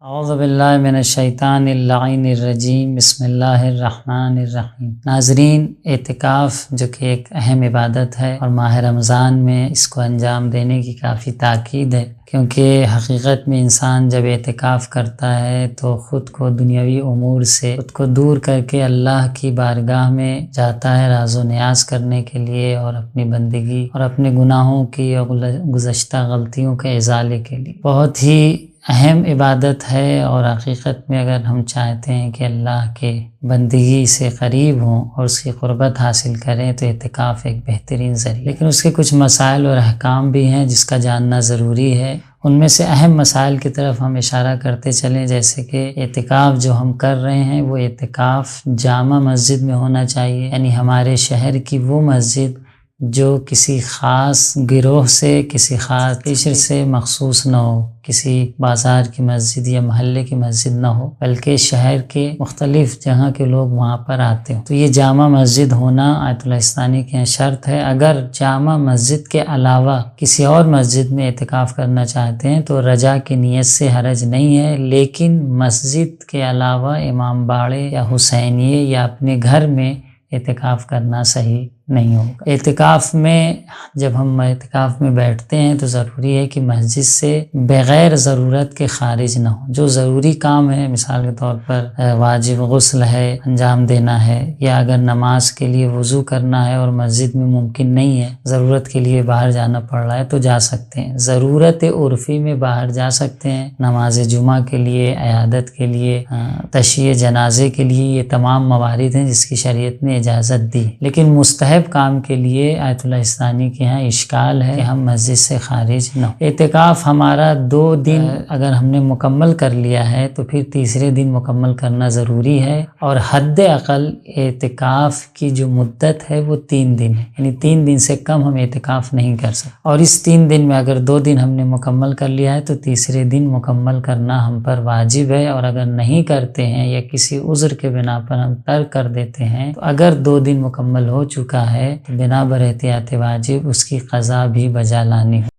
اعوذ باللہ من الشیطان اللعین الرجیم، بسم اللہ الرحمن الرحیم۔ ناظرین، اعتکاف جو کہ ایک اہم عبادت ہے اور ماہ رمضان میں اس کو انجام دینے کی کافی تاکید ہے، کیونکہ حقیقت میں انسان جب اعتکاف کرتا ہے تو خود کو دنیاوی امور سے خود کو دور کر کے اللہ کی بارگاہ میں جاتا ہے راز و نیاز کرنے کے لیے اور اپنی بندگی اور اپنے گناہوں کی اور گزشتہ غلطیوں کے ازالے کے لیے۔ بہت ہی اہم عبادت ہے اور حقیقت میں اگر ہم چاہتے ہیں کہ اللہ کے بندگی سے قریب ہوں اور اس کی قربت حاصل کریں تو اعتکاف ایک بہترین ذریعہ، لیکن اس کے کچھ مسائل اور احکام بھی ہیں جس کا جاننا ضروری ہے۔ ان میں سے اہم مسائل کی طرف ہم اشارہ کرتے چلیں، جیسے کہ اعتکاف جو ہم کر رہے ہیں وہ اعتکاف جامع مسجد میں ہونا چاہیے، یعنی ہمارے شہر کی وہ مسجد جو کسی خاص گروہ سے کسی خاص قشر سے مخصوص نہ ہو، کسی بازار کی مسجد یا محلے کی مسجد نہ ہو، بلکہ شہر کے مختلف جگہ کے لوگ وہاں پر آتے ہوں۔ تو یہ جامع مسجد ہونا آیت اللہ ثانی کے شرط ہے۔ اگر جامع مسجد کے علاوہ کسی اور مسجد میں اعتکاف کرنا چاہتے ہیں تو رجا کی نیت سے حرج نہیں ہے، لیکن مسجد کے علاوہ امام باڑے یا حسینیے یا اپنے گھر میں اعتکاف کرنا صحیح نہیں ہوگا۔ اعتکاف میں جب ہم اعتکاف میں بیٹھتے ہیں تو ضروری ہے کہ مسجد سے بغیر ضرورت کے خارج نہ ہو۔ جو ضروری کام ہے، مثال کے طور پر واجب غسل ہے انجام دینا ہے، یا اگر نماز کے لیے وضو کرنا ہے اور مسجد میں ممکن نہیں ہے، ضرورت کے لیے باہر جانا پڑ رہا ہے تو جا سکتے ہیں۔ ضرورت عرفی میں باہر جا سکتے ہیں، نماز جمعہ کے لیے، عیادت کے لیے، تشییع جنازے کے لیے، یہ تمام موارد ہیں جس کی شریعت نے اجازت دی۔ لیکن مستحب کام کے لیے آیت اللہ ثانی کے ہاں اشکال ہے کہ ہم مسجد سے خارج نہ ہو۔ اعتکاف ہمارا 2 دن اگر ہم نے مکمل کر لیا ہے تو پھر تیسرے دن مکمل کرنا ضروری ہے، اور حد اقل اعتکاف کی جو مدت ہے وہ 3 دن ہے، یعنی 3 دن سے کم ہم اعتکاف نہیں کر سکتے۔ اور اس 3 دن میں اگر 2 دن ہم نے مکمل کر لیا ہے تو تیسرے دن مکمل کرنا ہم پر واجب ہے، اور اگر نہیں کرتے ہیں یا کسی عذر کے بنا پر ہم ترک کر دیتے ہیں تو اگر 2 دن مکمل ہو چکا ہے تو بنا بر احتیاط واجب اس کی قضا بھی بجا لانی ہو۔